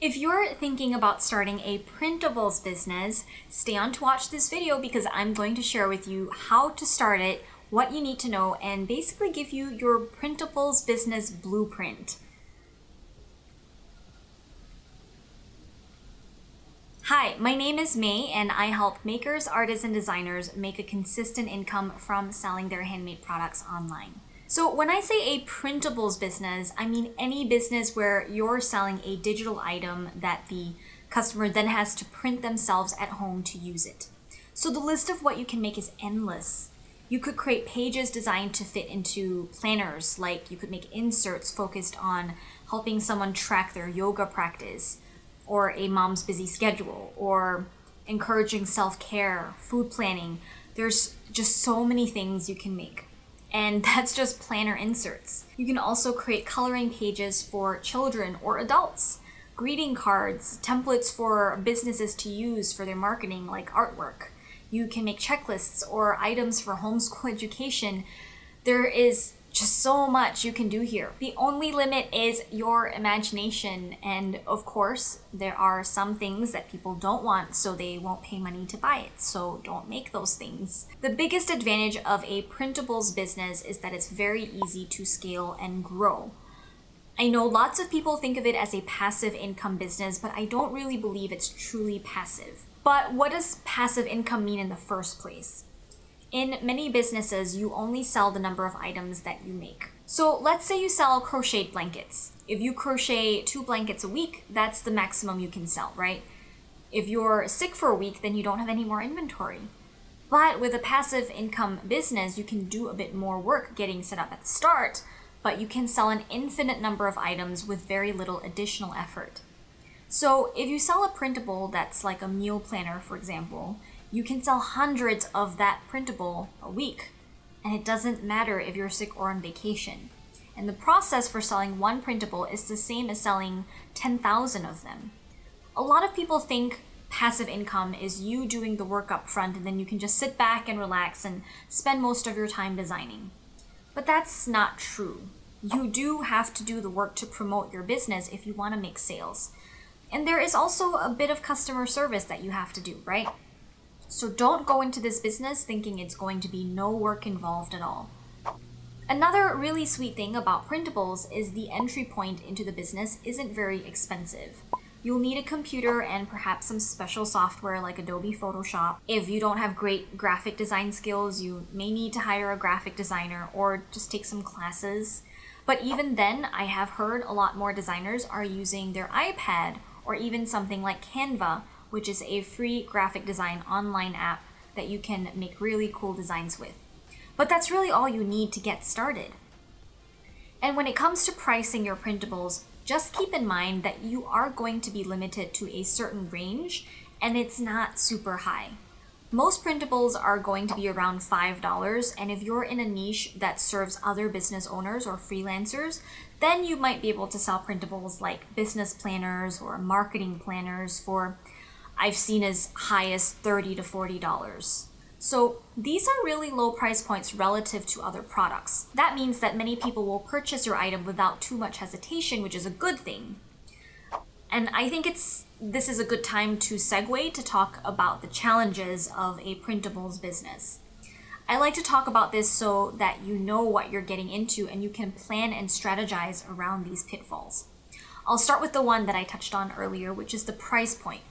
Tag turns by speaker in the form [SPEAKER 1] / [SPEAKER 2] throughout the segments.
[SPEAKER 1] If you're thinking about starting a printables business, stay on to watch this video because I'm going to share with you how to start it, what you need to know, and basically give you your printables business blueprint. Hi, my name is May and I help makers, artists, and designers make a consistent income from selling their handmade products online. So when I say a printables business, I mean any business where you're selling a digital item that the customer then has to print themselves at home to use it. So the list of what you can make is endless. You could create pages designed to fit into planners, like you could make inserts focused on helping someone track their yoga practice, or a mom's busy schedule, or encouraging self-care, food planning. There's just so many things you can make. And that's just planner inserts. You can also create coloring pages for children or adults, greeting cards, templates for businesses to use for their marketing like artwork. You can make checklists or items for homeschool education. There is just so much you can do here. The only limit is your imagination. And of course, there are some things that people don't want, so they won't pay money to buy it. So don't make those things. The biggest advantage of a printables business is that it's very easy to scale and grow. I know lots of people think of it as a passive income business, but I don't really believe it's truly passive. But what does passive income mean in the first place? In many businesses, you only sell the number of items that you make. So let's say you sell crocheted blankets. If you crochet 2 blankets a week, that's the maximum you can sell, right? If you're sick for a week, then you don't have any more inventory. But with a passive income business, you can do a bit more work getting set up at the start, but you can sell an infinite number of items with very little additional effort. So if you sell a printable that's like a meal planner, for example, you can sell hundreds of that printable a week, and it doesn't matter if you're sick or on vacation. And the process for selling one printable is the same as selling 10,000 of them. A lot of people think passive income is you doing the work up front and then you can just sit back and relax and spend most of your time designing. But that's not true. You do have to do the work to promote your business if you want to make sales. And there is also a bit of customer service that you have to do, right? So don't go into this business thinking it's going to be no work involved at all. Another really sweet thing about printables is the entry point into the business isn't very expensive. You'll need a computer and perhaps some special software like Adobe Photoshop. If you don't have great graphic design skills, you may need to hire a graphic designer or just take some classes. But even then, I have heard a lot more designers are using their iPad or even something like Canva, which is a free graphic design online app that you can make really cool designs with. But that's really all you need to get started. And when it comes to pricing your printables, just keep in mind that you are going to be limited to a certain range, and it's not super high. Most printables are going to be around $5, and if you're in a niche that serves other business owners or freelancers, then you might be able to sell printables like business planners or marketing planners for I've seen as high as $30 to $40. So these are really low price points relative to other products. That means that many people will purchase your item without too much hesitation, which is a good thing. And I think this is a good time to segue to talk about the challenges of a printables business. I like to talk about this so that you know what you're getting into and you can plan and strategize around these pitfalls. I'll start with the one that I touched on earlier, which is the price point.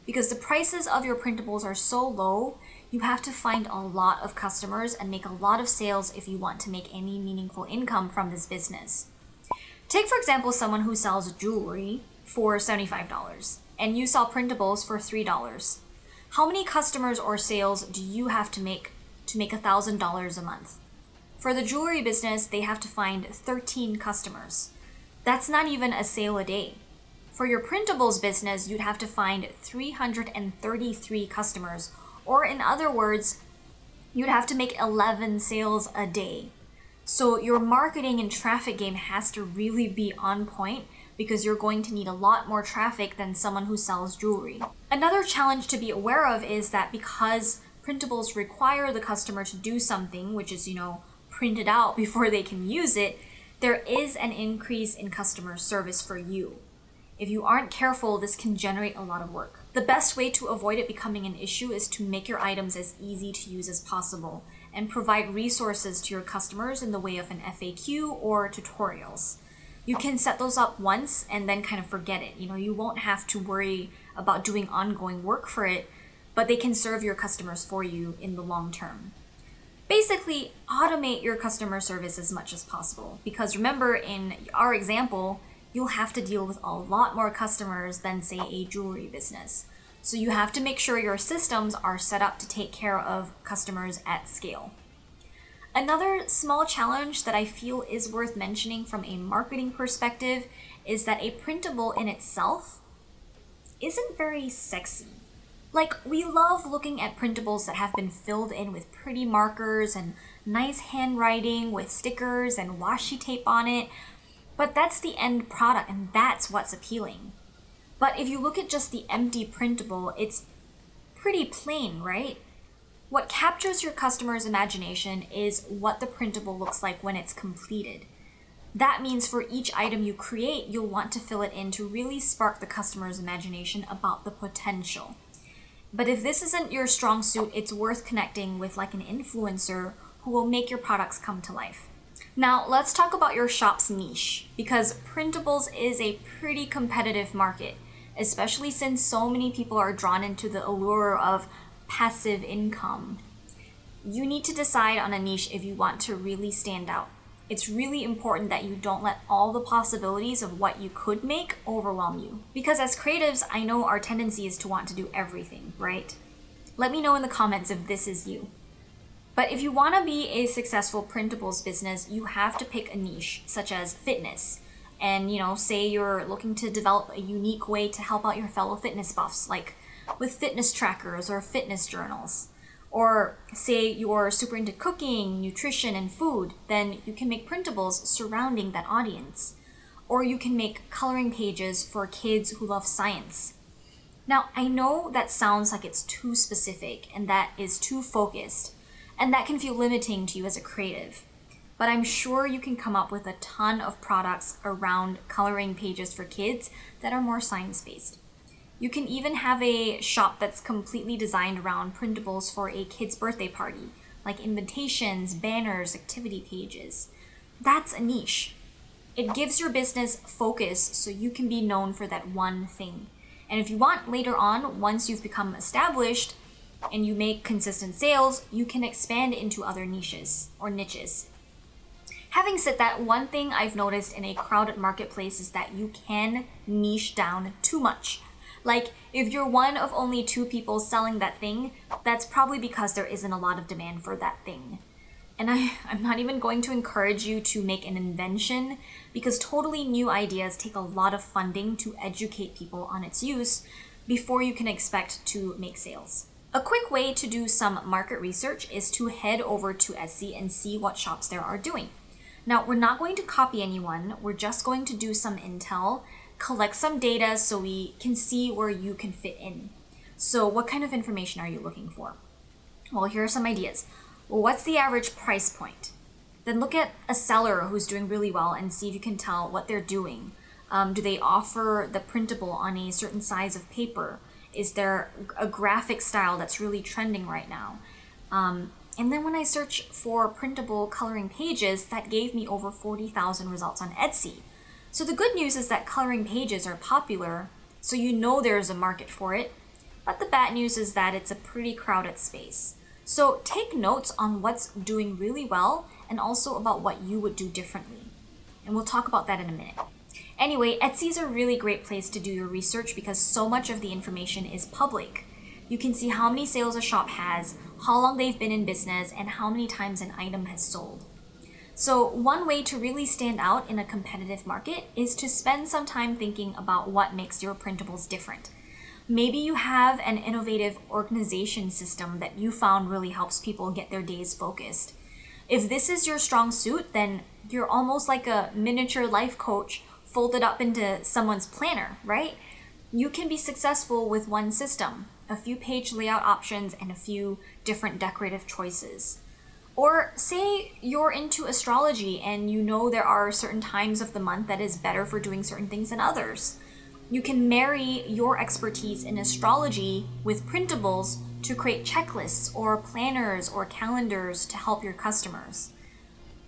[SPEAKER 1] Because the prices of your printables are so low, you have to find a lot of customers and make a lot of sales if you want to make any meaningful income from this business. Take, for example, someone who sells jewelry for $75 and you sell printables for $3. How many customers or sales do you have to make $1,000 a month? For the jewelry business, they have to find 13 customers. That's not even a sale a day. For your printables business, you'd have to find 333 customers, or in other words, you'd have to make 11 sales a day. So your marketing and traffic game has to really be on point because you're going to need a lot more traffic than someone who sells jewelry. Another challenge to be aware of is that because printables require the customer to do something, which is, print it out before they can use it, there is an increase in customer service for you. If you aren't careful, this can generate a lot of work. The best way to avoid it becoming an issue is to make your items as easy to use as possible and provide resources to your customers in the way of an FAQ or tutorials. You can set those up once and then kind of forget it. You won't have to worry about doing ongoing work for it, but they can serve your customers for you in the long term. Basically, automate your customer service as much as possible, because remember, in our example, you'll have to deal with a lot more customers than, say, a jewelry business. So you have to make sure your systems are set up to take care of customers at scale. Another small challenge that I feel is worth mentioning from a marketing perspective is that a printable in itself isn't very sexy. Like, we love looking at printables that have been filled in with pretty markers and nice handwriting with stickers and washi tape on it, but that's the end product and that's what's appealing. But if you look at just the empty printable, it's pretty plain, right? What captures your customer's imagination is what the printable looks like when it's completed. That means for each item you create, you'll want to fill it in to really spark the customer's imagination about the potential. But if this isn't your strong suit, it's worth connecting with like an influencer who will make your products come to life. Now, let's talk about your shop's niche, because printables is a pretty competitive market, especially since so many people are drawn into the allure of passive income. You need to decide on a niche if you want to really stand out. It's really important that you don't let all the possibilities of what you could make overwhelm you. Because as creatives, I know our tendency is to want to do everything, right? Let me know in the comments if this is you. But if you want to be a successful printables business, you have to pick a niche, such as fitness. And, say you're looking to develop a unique way to help out your fellow fitness buffs, like with fitness trackers or fitness journals. Or say you're super into cooking, nutrition, and food, then you can make printables surrounding that audience. Or you can make coloring pages for kids who love science. Now, I know that sounds like it's too specific and that is too focused, and that can feel limiting to you as a creative. But I'm sure you can come up with a ton of products around coloring pages for kids that are more science-based. You can even have a shop that's completely designed around printables for a kid's birthday party, like invitations, banners, activity pages. That's a niche. It gives your business focus so you can be known for that one thing. And if you want later on, once you've become established and you make consistent sales, you can expand into other niches or niches. Having said that, one thing I've noticed in a crowded marketplace is that you can niche down too much. Like, if you're one of only 2 people selling that thing, that's probably because there isn't a lot of demand for that thing. And I'm not even going to encourage you to make an invention, because totally new ideas take a lot of funding to educate people on its use before you can expect to make sales. A quick way to do some market research is to head over to Etsy and see what shops there are doing. Now, we're not going to copy anyone, we're just going to do some intel, collect some data so we can see where you can fit in. So what kind of information are you looking for? Well, here are some ideas. Well, what's the average price point? Then look at a seller who's doing really well and see if you can tell what they're doing. Do they offer the printable on a certain size of paper? Is there a graphic style that's really trending right now? And then when I search for printable coloring pages, that gave me over 40,000 results on Etsy. So the good news is that coloring pages are popular, so you know there's a market for it. But the bad news is that it's a pretty crowded space. So take notes on what's doing really well and also about what you would do differently. And we'll talk about that in a minute. Anyway, Etsy is a really great place to do your research because so much of the information is public. You can see how many sales a shop has, how long they've been in business, and how many times an item has sold. So one way to really stand out in a competitive market is to spend some time thinking about what makes your printables different. Maybe you have an innovative organization system that you found really helps people get their days focused. If this is your strong suit, then you're almost like a miniature life coach folded up into someone's planner, right? You can be successful with one system, a few page layout options, and a few different decorative choices. Or say you're into astrology and you know there are certain times of the month that is better for doing certain things than others. You can marry your expertise in astrology with printables to create checklists or planners or calendars to help your customers.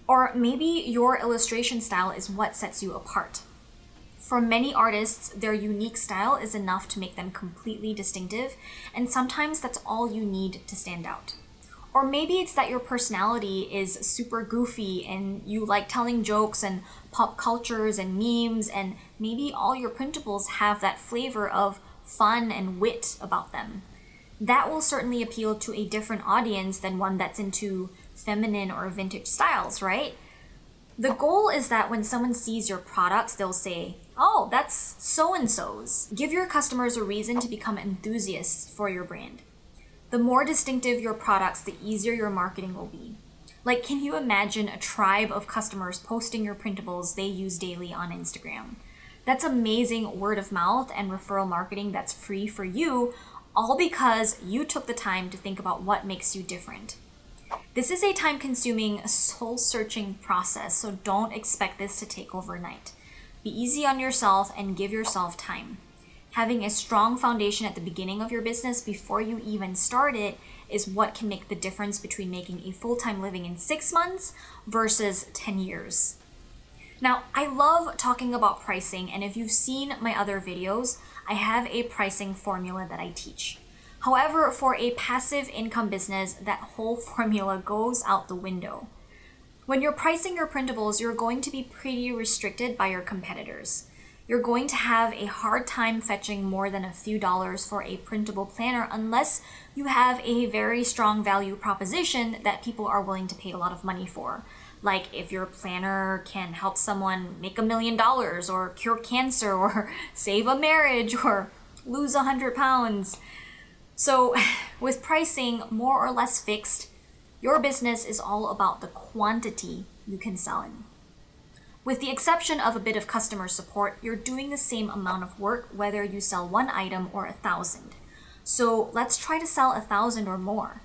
[SPEAKER 1] Or maybe your illustration style is what sets you apart. For many artists, their unique style is enough to make them completely distinctive, and sometimes that's all you need to stand out. Or maybe it's that your personality is super goofy and you like telling jokes and pop cultures and memes, and maybe all your printables have that flavor of fun and wit about them. That will certainly appeal to a different audience than one that's into feminine or vintage styles, right? The goal is that when someone sees your products, they'll say, "Oh, that's so-and-so's." Give your customers a reason to become enthusiasts for your brand. The more distinctive your products, the easier your marketing will be. Like, can you imagine a tribe of customers posting your printables they use daily on Instagram? That's amazing word of mouth and referral marketing that's free for you, all because you took the time to think about what makes you different. This is a time-consuming, soul-searching process, so don't expect this to take overnight. Be easy on yourself and give yourself time. Having a strong foundation at the beginning of your business before you even start it is what can make the difference between making a full-time living in 6 months versus 10 years. Now, I love talking about pricing, and if you've seen my other videos, I have a pricing formula that I teach. However, for a passive income business, that whole formula goes out the window. When you're pricing your printables, you're going to be pretty restricted by your competitors. You're going to have a hard time fetching more than a few dollars for a printable planner unless you have a very strong value proposition that people are willing to pay a lot of money for. Like if your planner can help someone make $1 million or cure cancer or save a marriage or lose 100 pounds. So with pricing more or less fixed, your business is all about the quantity you can sell in. With the exception of a bit of customer support, you're doing the same amount of work whether you sell 1 item or 1,000. So let's try to sell 1,000 or more.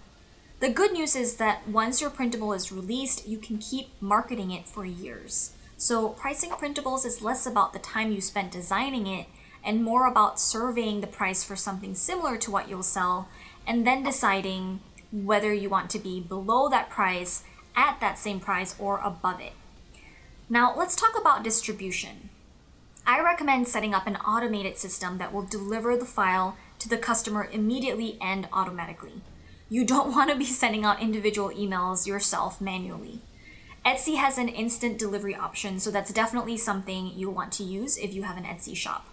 [SPEAKER 1] The good news is that once your printable is released, you can keep marketing it for years. So pricing printables is less about the time you spent designing it and more about surveying the price for something similar to what you'll sell and then deciding whether you want to be below that price, at that same price, or above it. Now, let's talk about distribution. I recommend setting up an automated system that will deliver the file to the customer immediately and automatically. You don't want to be sending out individual emails yourself manually. Etsy has an instant delivery option, so that's definitely something you'll want to use if you have an Etsy shop.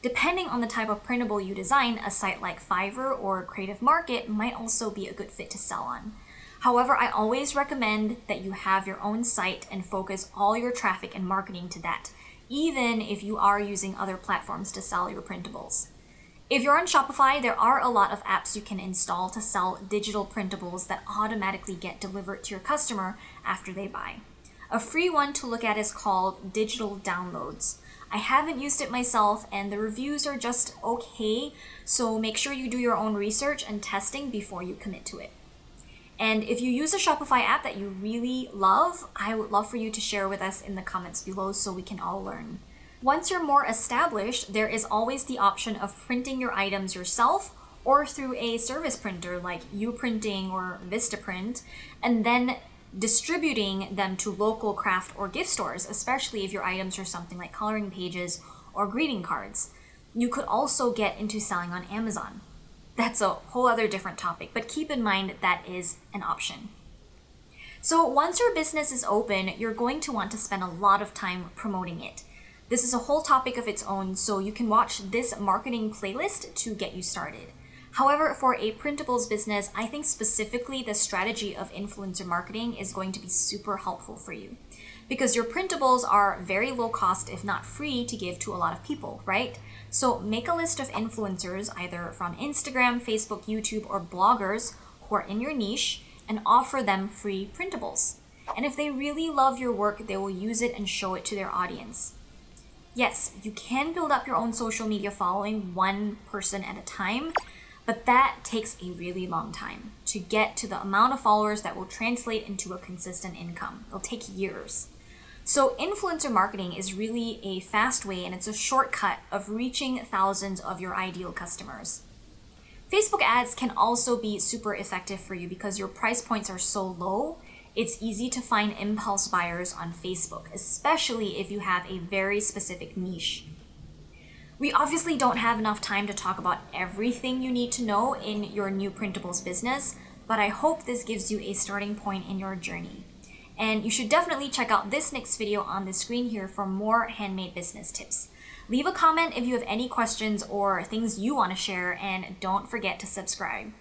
[SPEAKER 1] Depending on the type of printable you design, a site like Fiverr or Creative Market might also be a good fit to sell on. However, I always recommend that you have your own site and focus all your traffic and marketing to that, even if you are using other platforms to sell your printables. If you're on Shopify, there are a lot of apps you can install to sell digital printables that automatically get delivered to your customer after they buy. A free one to look at is called Digital Downloads. I haven't used it myself and the reviews are just okay, so make sure you do your own research and testing before you commit to it. And if you use a Shopify app that you really love, I would love for you to share with us in the comments below so we can all learn. Once you're more established, there is always the option of printing your items yourself or through a service printer like Uprinting or Vistaprint, and then distributing them to local craft or gift stores, especially if your items are something like coloring pages or greeting cards. You could also get into selling on Amazon. That's a whole other different topic, but keep in mind that is an option. So once your business is open, you're going to want to spend a lot of time promoting it. This is a whole topic of its own, so you can watch this marketing playlist to get you started. However, for a printables business, I think specifically the strategy of influencer marketing is going to be super helpful for you because your printables are very low cost, if not free, to give to a lot of people, right? So make a list of influencers, either from Instagram, Facebook, YouTube, or bloggers who are in your niche and offer them free printables. And if they really love your work, they will use it and show it to their audience. Yes, you can build up your own social media following one person at a time, but that takes a really long time to get to the amount of followers that will translate into a consistent income. It'll take years. So influencer marketing is really a fast way and it's a shortcut of reaching thousands of your ideal customers. Facebook ads can also be super effective for you because your price points are so low. It's easy to find impulse buyers on Facebook, especially if you have a very specific niche. We obviously don't have enough time to talk about everything you need to know in your new printables business, but I hope this gives you a starting point in your journey. And you should definitely check out this next video on the screen here for more handmade business tips. Leave a comment if you have any questions or things you want to share, and don't forget to subscribe.